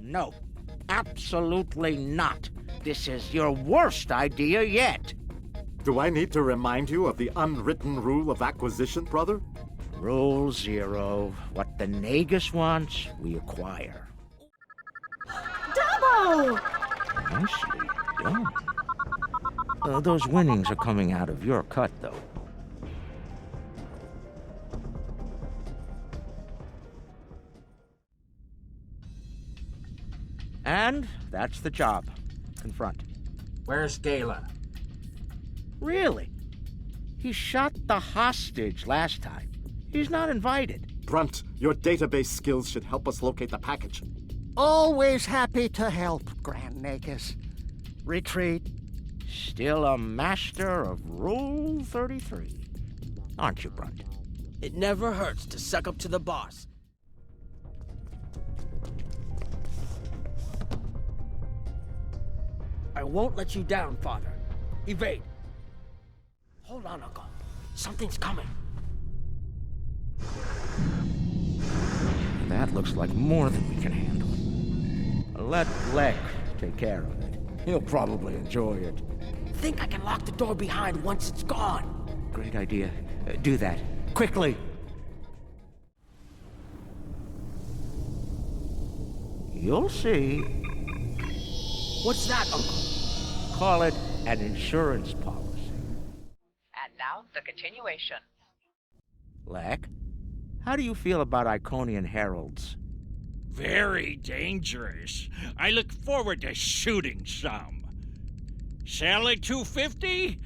no. Absolutely not. This is your worst idea yet. Do I need to remind you of the unwritten rule of acquisition, brother? Rule 0. What the Nagus wants, we acquire. Double! Nicely done. Those winnings are coming out of your cut, though. And that's the job. Confront. Where's Gala? Really? He shot the hostage last time. He's not invited. Brunt, your database skills should help us locate the package. Always happy to help, Grand Nagus. Retreat. Still a master of Rule 33. Aren't you, Brunt? It never hurts to suck up to the boss. I won't let you down, Father. Evade. Hold on, Uncle. Something's coming. That looks like more than we can handle. Let Leck take care of it. He'll probably enjoy it. Think I can lock the door behind once it's gone. Great idea. Do that. Quickly! You'll see. What's that, Uncle? Call it an insurance policy. And now, the continuation. Leck, how do you feel about Iconian heralds? Very dangerous. I look forward to shooting some. Sell at 250?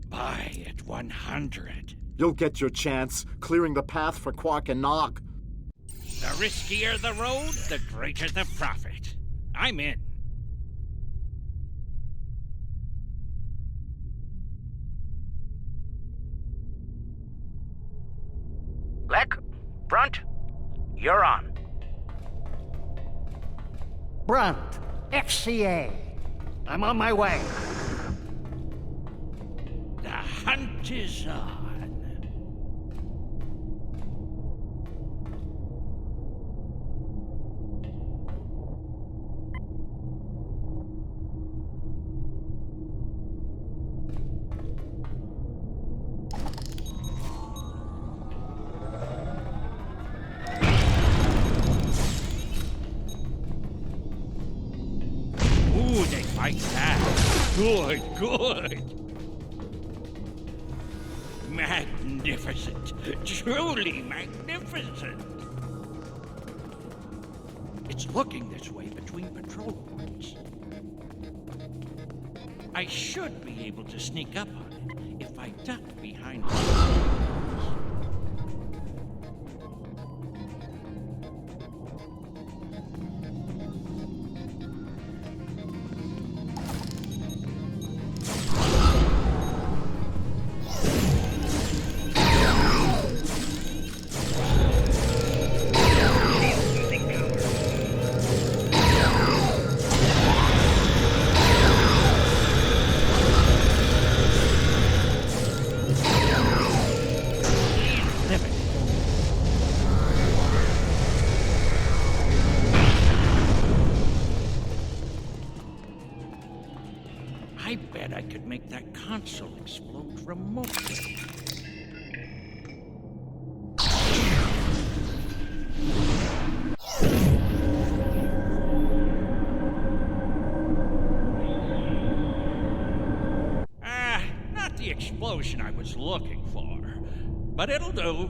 Buy at 100. You'll get your chance, clearing the path for Quark and Nog. The riskier the road, the greater the profit. I'm in. Leck, Brunt, you're on. Brunt, FCA. I'm on my way. The hunt is on. Ooh, they like that. Good, good. Magnificent. Truly magnificent. It's looking this way between patrol points. I should be able to sneak up on it if I duck behind the I bet I could make that console explode remotely. Not the explosion I was looking for, but it'll do.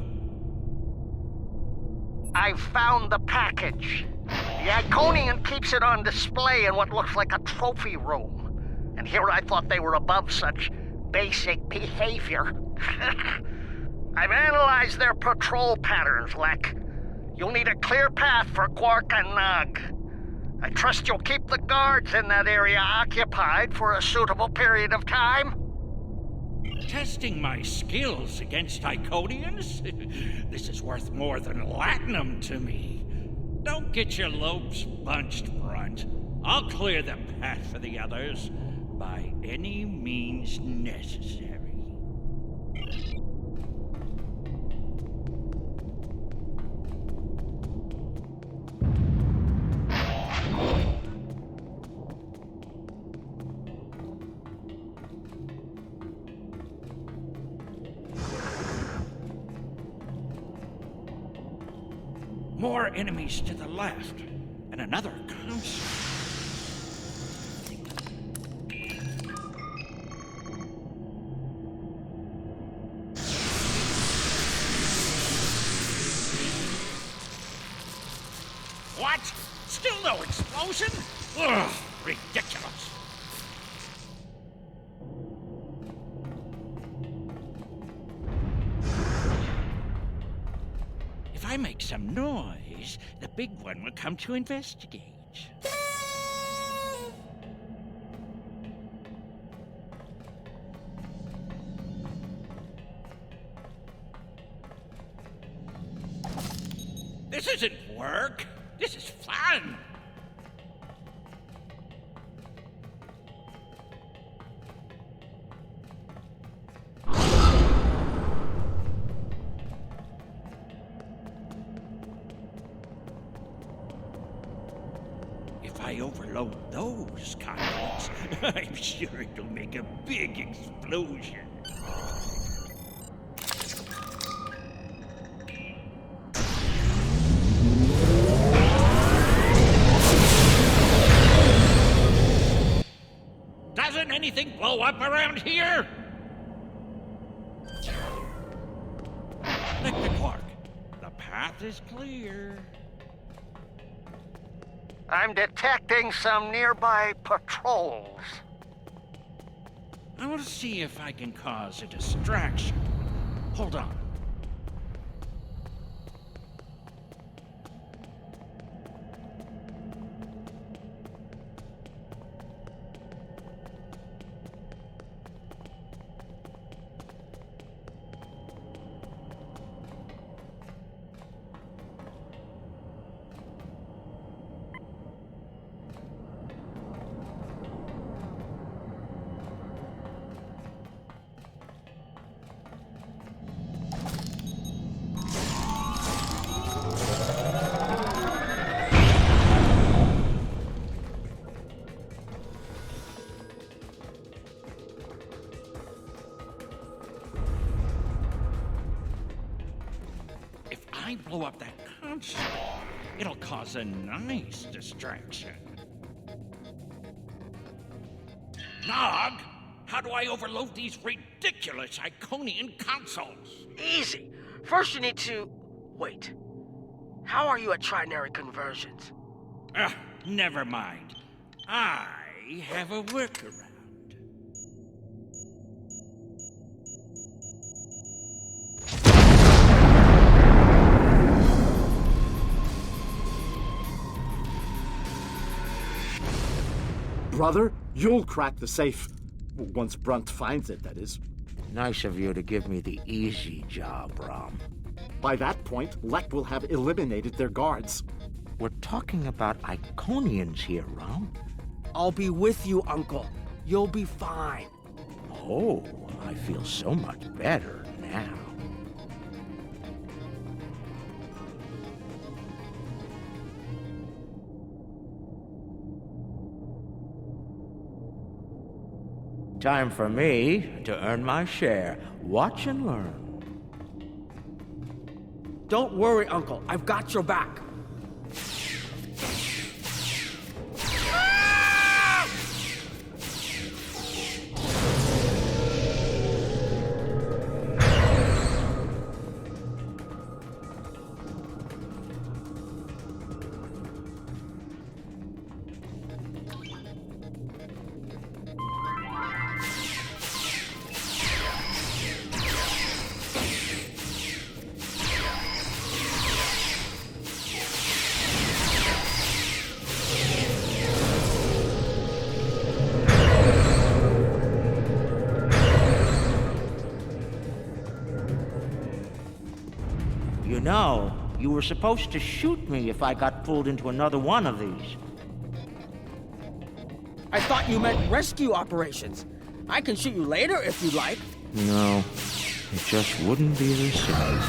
I've found the package. The Iconian keeps it on display in what looks like a trophy room. And here I thought they were above such basic behavior. I've analyzed their patrol patterns, Leck. You'll need a clear path for Quark and Nog. I trust you'll keep the guards in that area occupied for a suitable period of time. Testing my skills against Iconians? This is worth more than Latinum to me. Don't get your lobes bunched, Brunt. I'll clear the path for the others by any means necessary. More enemies to the left, and another console. What? Still no explosion? Ugh, ridiculous. If I make some noise, the big one will come to investigate. This isn't work. This is fun. If I overload those conduits, I'm sure it'll make a big explosion. Doesn't anything blow up around here? Leck Quark, the path is clear. I'm detecting some nearby patrols. I will see if I can cause a distraction. Hold on. I blow up that console, it'll cause a nice distraction. Nog, how do I overload these ridiculous Iconian consoles? Easy. First you need to... Wait. How are you at trinary conversions? Never mind. I have a workaround. Brother, you'll crack the safe. Once Brunt finds it, that is. Nice of you to give me the easy job, Rom. By that point, Leck will have eliminated their guards. We're talking about Iconians here, Rom. I'll be with you, Uncle. You'll be fine. Oh, I feel so much better now. Time for me to earn my share. Watch and learn. Don't worry, Uncle. I've got your back. You know, you were supposed to shoot me if I got pulled into another one of these. I thought you meant rescue operations. I can shoot you later if you'd like. No, it just wouldn't be the same.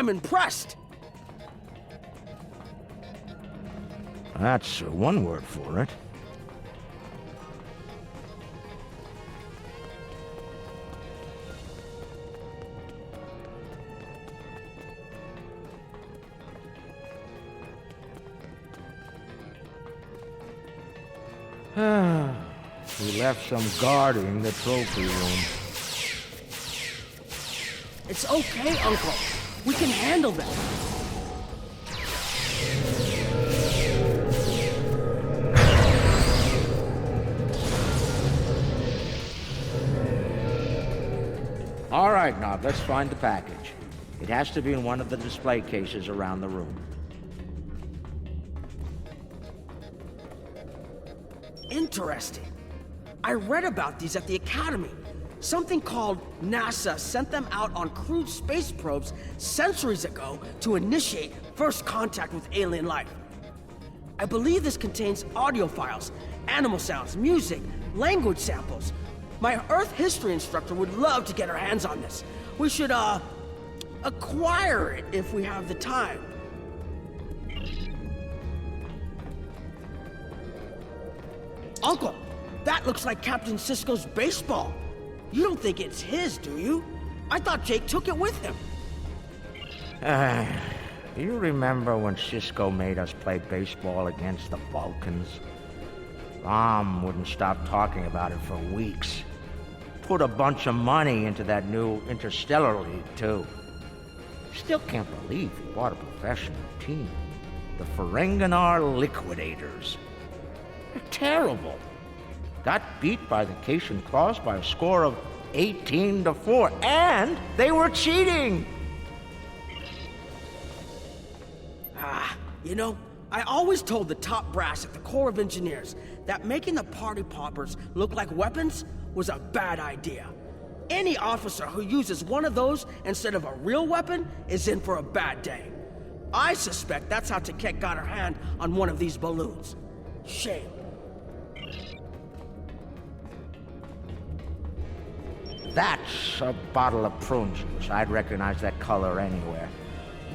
I'm impressed. That's one word for it. We left some guarding the trophy room. It's okay, Uncle. We can handle them. All right, Nog, let's find the package. It has to be in one of the display cases around the room. Interesting. I read about these at the Academy. Something called NASA sent them out on crewed space probes centuries ago to initiate first contact with alien life. I believe this contains audio files, animal sounds, music, language samples. My Earth history instructor would love to get her hands on this. We should, acquire it if we have the time. Uncle, that looks like Captain Sisko's baseball. You don't think it's his, do you? I thought Jake took it with him. You remember when Sisko made us play baseball against the Vulcans? Mom wouldn't stop talking about it for weeks. Put a bunch of money into that new Interstellar League, too. Still can't believe he bought a professional team. The Ferengi Liquidators. They're terrible. Got beat by the Cation Claws by a score of 18-4, and they were cheating! You know, I always told the top brass at the Corps of Engineers that making the party poppers look like weapons was a bad idea. Any officer who uses one of those instead of a real weapon is in for a bad day. I suspect that's how Taket got her hand on one of these balloons. Shame. That's a bottle of prune juice. I'd recognize that color anywhere.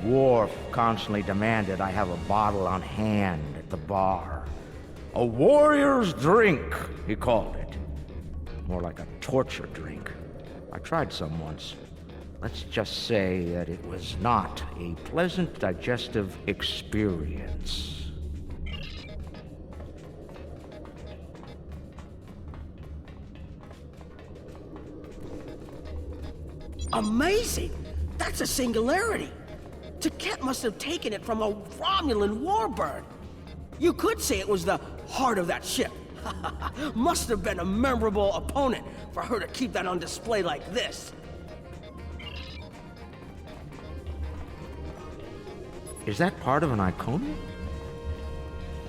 Worf constantly demanded I have a bottle on hand at the bar. A warrior's drink, he called it. More like a torture drink. I tried some once. Let's just say that it was not a pleasant digestive experience. Amazing! That's a singularity! Taket must have taken it from a Romulan warbird. You could say it was the heart of that ship. Must have been a memorable opponent for her to keep that on display like this. Is that part of an Iconian?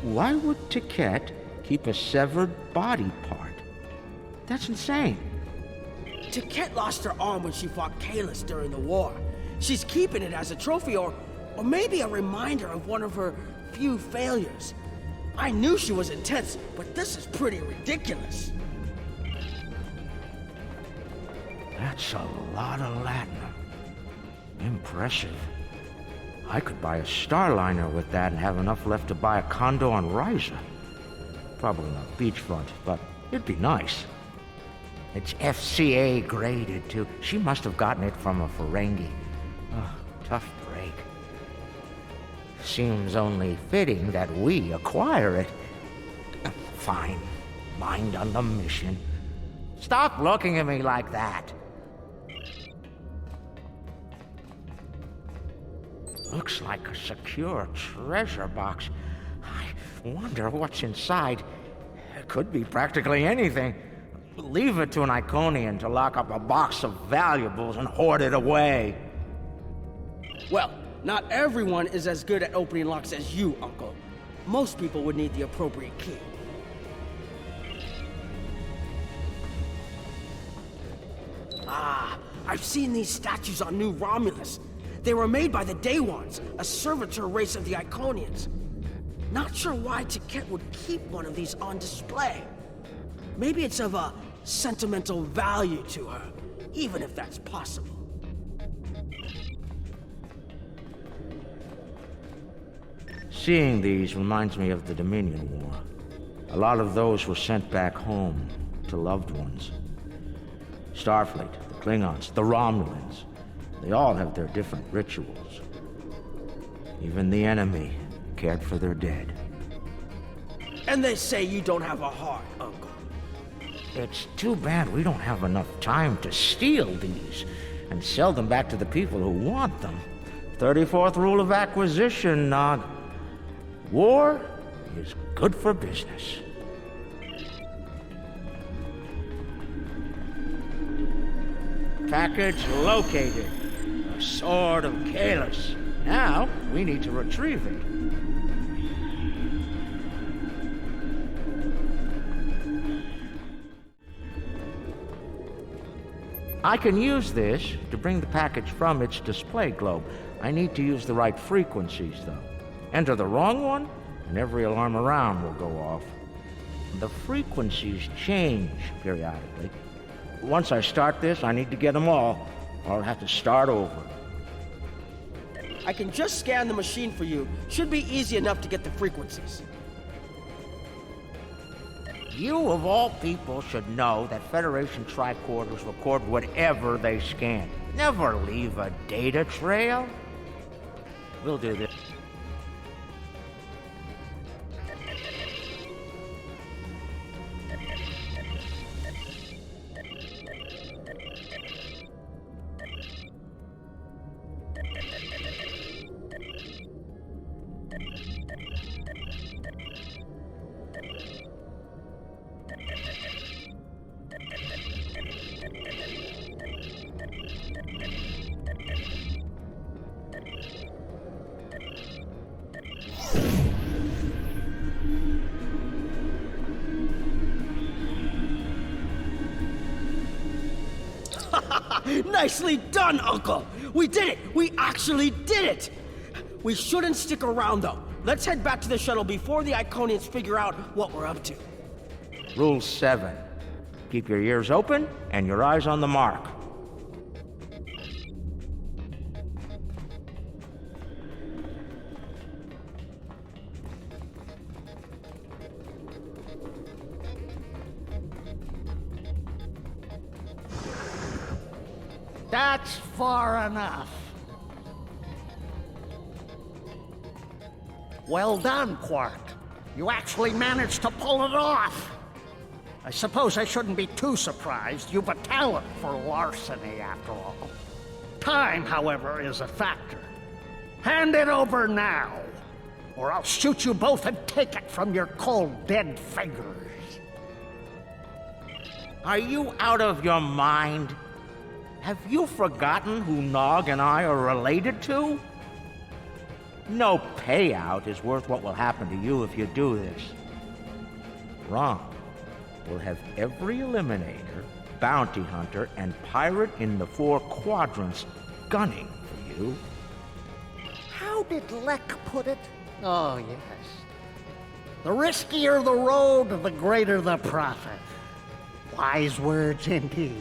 Why would Taket keep a severed body part? That's insane. Taket lost her arm when she fought Kahless during the war. She's keeping it as a trophy or maybe a reminder of one of her few failures. I knew she was intense, but this is pretty ridiculous. That's a lot of Latinum. Impressive. I could buy a Starliner with that and have enough left to buy a condo on Ryza. Probably not beachfront, but it'd be nice. It's FCA graded, too. She must have gotten it from a Ferengi. Oh, tough break. Seems only fitting that we acquire it. Fine. Mind on the mission. Stop looking at me like that. Looks like a secure treasure box. I wonder what's inside. It could be practically anything. Leave it to an Iconian to lock up a box of valuables and hoard it away. Well, not everyone is as good at opening locks as you, Uncle. Most people would need the appropriate key. I've seen these statues on New Romulus. They were made by the Day Ones, a servitor race of the Iconians. Not sure why Taket would keep one of these on display. Maybe it's of a sentimental value to her, even if that's possible. Seeing these reminds me of the Dominion War. A lot of those were sent back home to loved ones. Starfleet, the Klingons, the Romulans, they all have their different rituals. Even the enemy cared for their dead. And they say you don't have a heart, Uncle. It's too bad we don't have enough time to steal these and sell them back to the people who want them. 34th rule of acquisition, Nog. War is good for business. Package located. The Sword of Kahless. Now, we need to retrieve it. I can use this to bring the package from its display globe. I need to use the right frequencies, though. Enter the wrong one, and every alarm around will go off. The frequencies change periodically. Once I start this, I need to get them all, or I'll have to start over. I can just scan the machine for you. Should be easy enough to get the frequencies. You, of all people, should know that Federation tricorders record whatever they scan. Never leave a data trail. We'll do this. Nicely done, Uncle! We did it! We actually did it! We shouldn't stick around, though. Let's head back to the shuttle before the Iconians figure out what we're up to. Rule 7. Keep your ears open and your eyes on the mark. That's far enough. Well done, Quark. You actually managed to pull it off. I suppose I shouldn't be too surprised. You've a talent for larceny, after all. Time, however, is a factor. Hand it over now, or I'll shoot you both and take it from your cold, dead fingers. Are you out of your mind? Have you forgotten who Nog and I are related to? No payout is worth what will happen to you if you do this. Wrong. We'll have every Eliminator, Bounty Hunter, and Pirate in the 4 quadrants gunning for you. How did Leck put it? Oh, yes. The riskier the road, the greater the profit. Wise words indeed.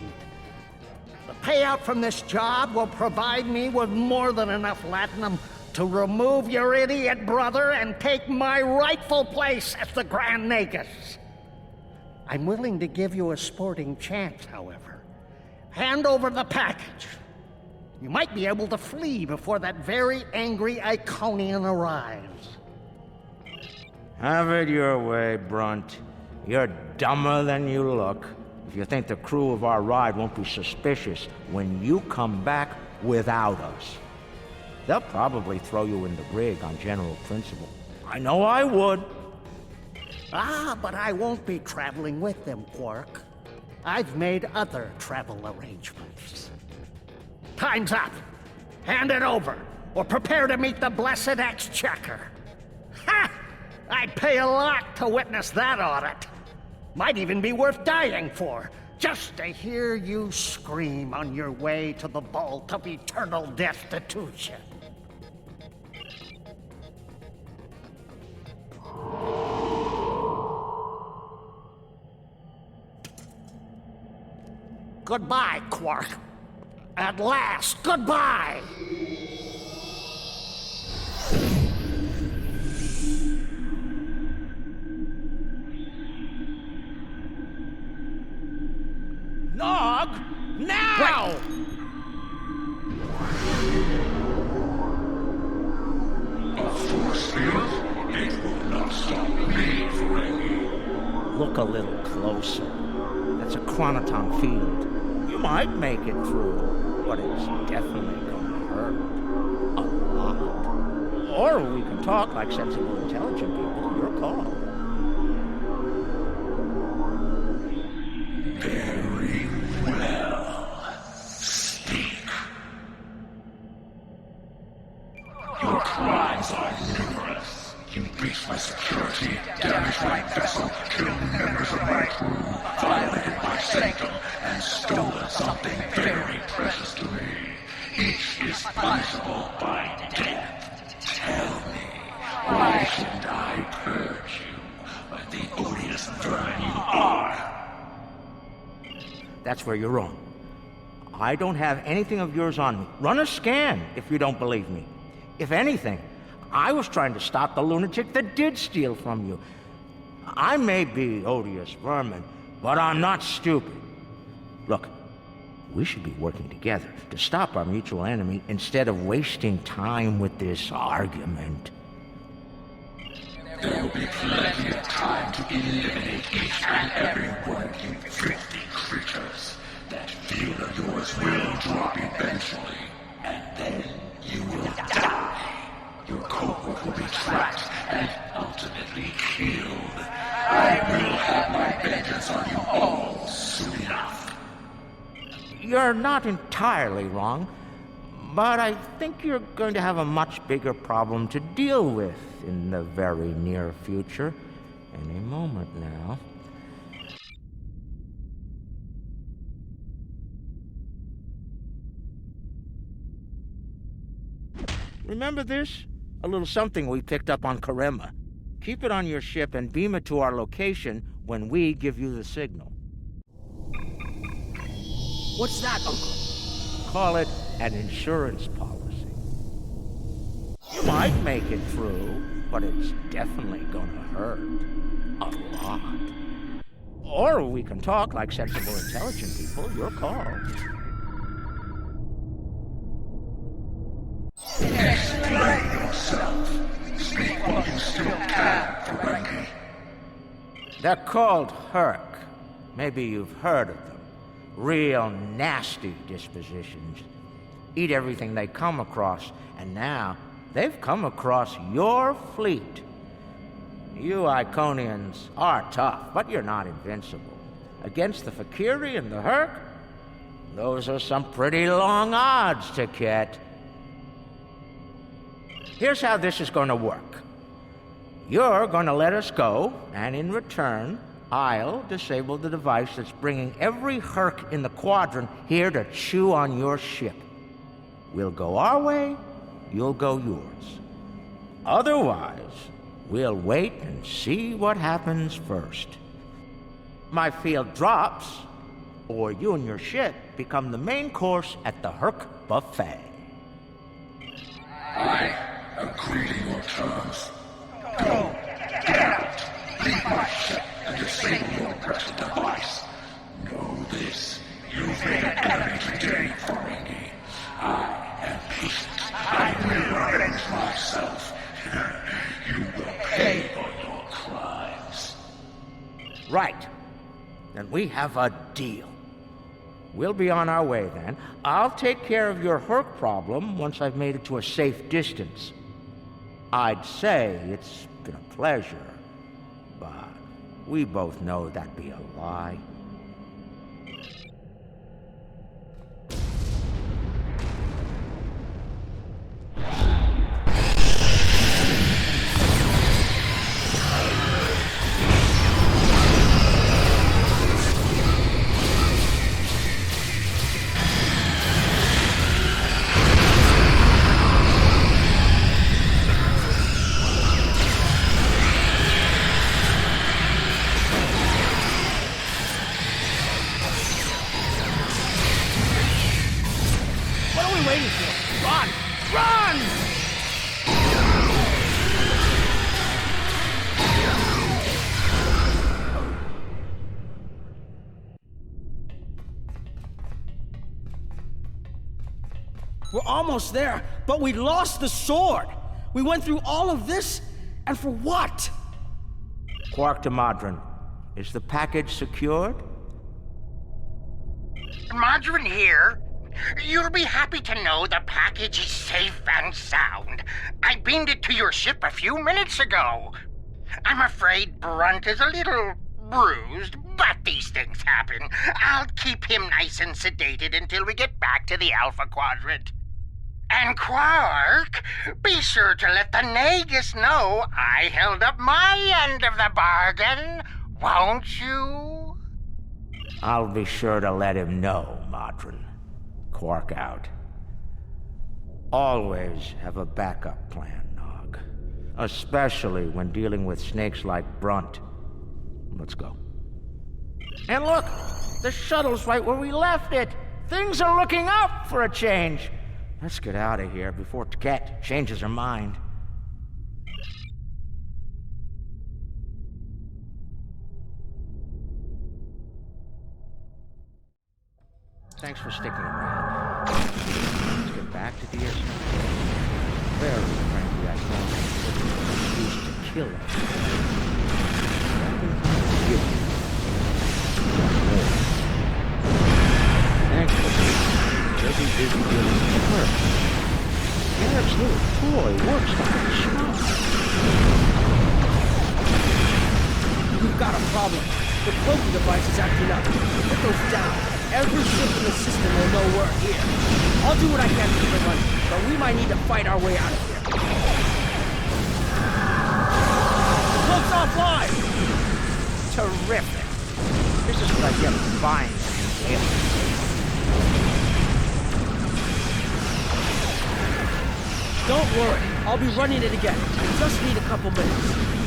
The payout from this job will provide me with more than enough latinum to remove your idiot brother and take my rightful place as the Grand Nagus. I'm willing to give you a sporting chance, however. Hand over the package. You might be able to flee before that very angry Iconian arrives. Have it your way, Brunt. You're dumber than you look. If you think the crew of our ride won't be suspicious when you come back without us. They'll probably throw you in the brig on general principle. I know I would. Ah, but I won't be traveling with them, Quark. I've made other travel arrangements. Time's up. Hand it over, or prepare to meet the blessed exchequer. Ha! I'd pay a lot to witness that audit. Might even be worth dying for, just to hear you scream on your way to the vault of eternal destitution. Goodbye, Quark. At last, goodbye! Right. Force field, it will not stop me, Ferengi. Look a little closer. That's a chronoton field. You might make it through, but it's definitely gonna hurt. A lot. Or we can talk like sensible, intelligent people. Your call. Very well. Speak. Your crimes are numerous. You breached my security, damaged my vessel, killed members of my crew, violated my sanctum, and stolen something very precious to me. Each is punishable by death. Tell me, why shouldn't I purge you like the odious vermin you are? That's where you're wrong. I don't have anything of yours on me. Run a scan if you don't believe me. If anything, I was trying to stop the lunatic that did steal from you. I may be odious vermin, but I'm not stupid. Look, we should be working together to stop our mutual enemy instead of wasting time with this argument. There will be plenty of time to eliminate each and every one of you filthy creatures. That field of yours will drop eventually, and then you will die. Your cohort will be tracked and ultimately killed. I will have my vengeance on you all soon enough. You're not entirely wrong, but I think you're going to have a much bigger problem to deal with in the very near future. Any moment now. Remember this? A little something we picked up on Karema. Keep it on your ship and beam it to our location when we give you the signal. What's that, Uncle? Call it an insurance policy. You might make it through, but it's definitely gonna hurt. A lot. Or we can talk like sensible, intelligent people. Your call. Explain yourself. Speak while you still can, Ferengi. They're called Herc. Maybe you've heard of them. Real nasty dispositions. Eat everything they come across, and now they've come across your fleet. You Iconians are tough, but you're not invincible. Against the Fakiri and the Herc, those are some pretty long odds to get. Here's how this is going to work. You're going to let us go, and in return, I'll disable the device that's bringing every Herc in the Quadrant here to chew on your ship. We'll go our way, you'll go yours. Otherwise, we'll wait and see what happens first. My field drops, or you and your ship become the main course at the Herc buffet. I agree to your terms. Go, get out, leave my ship, and disable your precious device. Know this, you've made an enemy today, Ferengi. I am patient. I will avenge myself. You will pay for your crimes. Right. Then we have a deal. We'll be on our way then. I'll take care of your Herc problem once I've made it to a safe distance. I'd say it's been a pleasure, but we both know that'd be a lie. We're almost there, but we lost the sword! We went through all of this, and for what? Quark to Modron. Is the package secured? Margarine here. You'll be happy to know the package is safe and sound. I beamed it to your ship a few minutes ago. I'm afraid Brunt is a little bruised, but these things happen. I'll keep him nice and sedated until we get back to the Alpha Quadrant. And Quark, be sure to let the Nagus know I held up my end of the bargain, won't you? I'll be sure to let him know, Modron. Quark out. Always have a backup plan, Nog. Especially when dealing with snakes like Brunt. Let's go. And look, the shuttle's right where we left it. Things are looking up for a change. Let's get out of here before Tket changes her mind. Thanks for sticking around. Let's get back to DS9. Very frankly, I thought I used to kill it. Thankfully, they'll be busy dealing with her. Eric's little toy works like a charm. We've got a problem. The cloaking device is acting up. If it goes down, every ship in the system will know we're here. I'll do what I can to keep it running, but we might need to fight our way out of here. The cloak's offline! Terrific. This is what I get for buying it. Don't worry, I'll be running it again. Just need a couple minutes.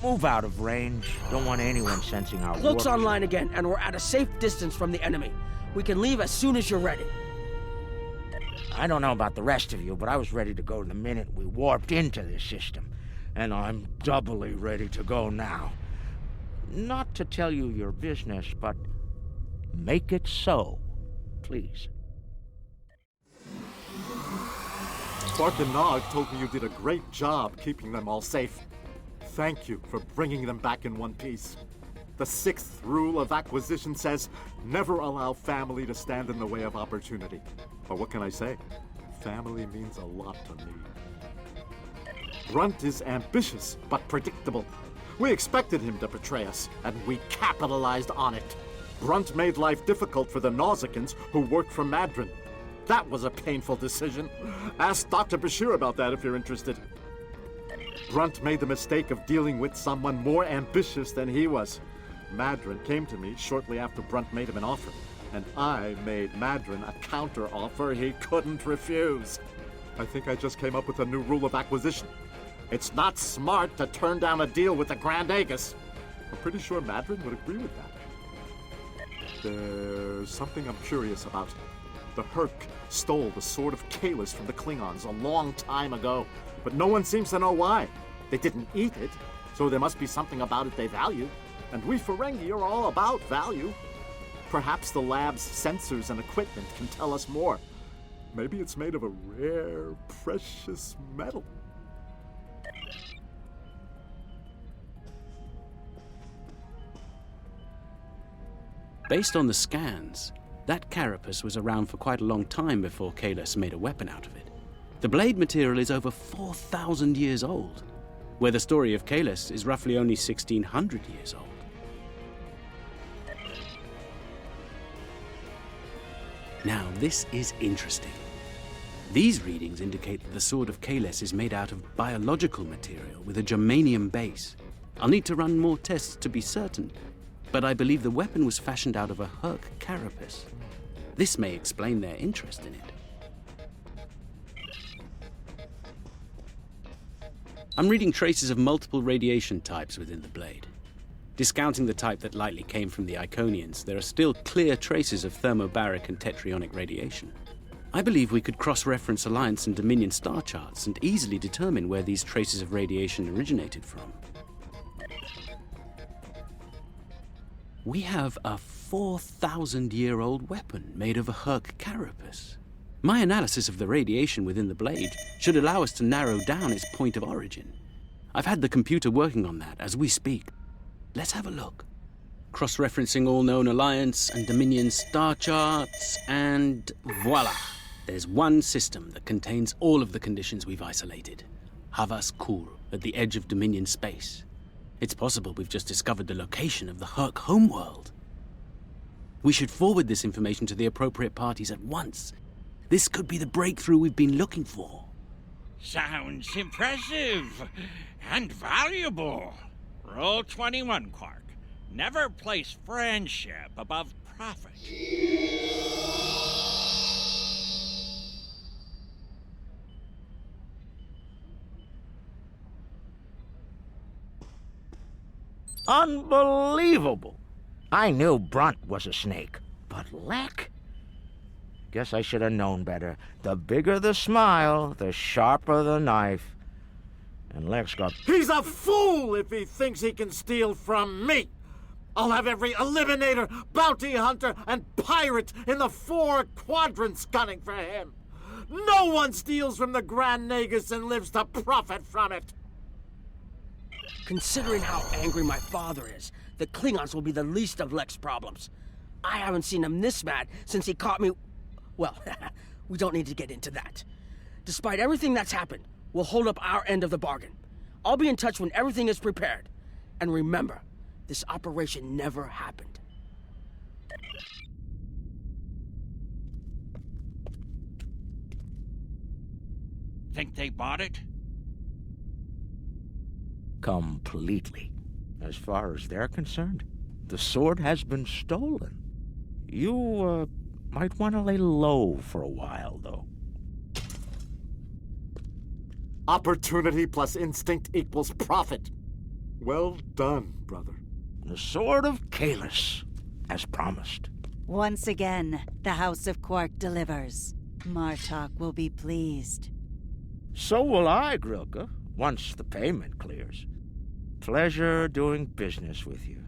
Move out of range. Don't want anyone sensing our Cloak's warp. online again, and we're at a safe distance from the enemy. We can leave as soon as you're ready. I don't know about the rest of you, but I was ready to go the minute we warped into this system. And I'm doubly ready to go now. Not to tell you your business, but make it so, please. Nog told me you did a great job keeping them all safe. Thank you for bringing them back in one piece. The 6th rule of acquisition says, never allow family to stand in the way of opportunity. But what can I say? Family means a lot to me. Brunt is ambitious, but predictable. We expected him to betray us, and we capitalized on it. Brunt made life difficult for the Nausicans who worked for Madron. That was a painful decision. Ask Dr. Bashir about that if you're interested. Brunt made the mistake of dealing with someone more ambitious than he was. Madron came to me shortly after Brunt made him an offer, and I made Madron a counter-offer he couldn't refuse. I think I just came up with a new rule of acquisition. It's not smart to turn down a deal with the Grand Agus. I'm pretty sure Madron would agree with that. There's something I'm curious about. The Herc stole the Sword of Kahless from the Klingons a long time ago, but no one seems to know why. They didn't eat it, so there must be something about it they value. And we Ferengi are all about value. Perhaps the lab's sensors and equipment can tell us more. Maybe it's made of a rare, precious metal. Based on the scans, that carapace was around for quite a long time before Kahless made a weapon out of it. The blade material is over 4,000 years old, where the story of Kahless is roughly only 1,600 years old. Now, this is interesting. These readings indicate that the Sword of Kahless is made out of biological material with a germanium base. I'll need to run more tests to be certain, but I believe the weapon was fashioned out of a Herc carapace. This may explain their interest in it. I'm reading traces of multiple radiation types within the blade. Discounting the type that likely came from the Iconians, there are still clear traces of thermobaric and tetrionic radiation. I believe we could cross-reference Alliance and Dominion star charts and easily determine where these traces of radiation originated from. We have a 4,000-year-old weapon made of a Herc carapace. My analysis of the radiation within the blade should allow us to narrow down its point of origin. I've had the computer working on that as we speak. Let's have a look. Cross-referencing all known Alliance and Dominion star charts, and voila! There's one system that contains all of the conditions we've isolated. Havas Kur, at the edge of Dominion space. It's possible we've just discovered the location of the Herc homeworld. We should forward this information to the appropriate parties at once. This could be the breakthrough we've been looking for. Sounds impressive and valuable. Rule 21, Quark. Never place friendship above profit. Unbelievable! I knew Brunt was a snake, but Leck? Guess I should have known better. The bigger the smile, the sharper the knife. And Leck's got... He's a fool if he thinks he can steal from me! I'll have every eliminator, bounty hunter, and pirate in the 4 quadrants gunning for him! No one steals from the Grand Nagus and lives to profit from it! Considering how angry my father is, the Klingons will be the least of Leck's problems. I haven't seen him this mad since he caught me... Well, we don't need to get into that. Despite everything that's happened, we'll hold up our end of the bargain. I'll be in touch when everything is prepared. And remember, this operation never happened. Think they bought it? Completely. As far as they're concerned, the sword has been stolen. You, might want to lay low for a while, though. Opportunity plus instinct equals profit. Well done, brother. The Sword of Kahless, as promised. Once again, the House of Quark delivers. Martok will be pleased. So will I, Grilka, once the payment clears. Pleasure doing business with you.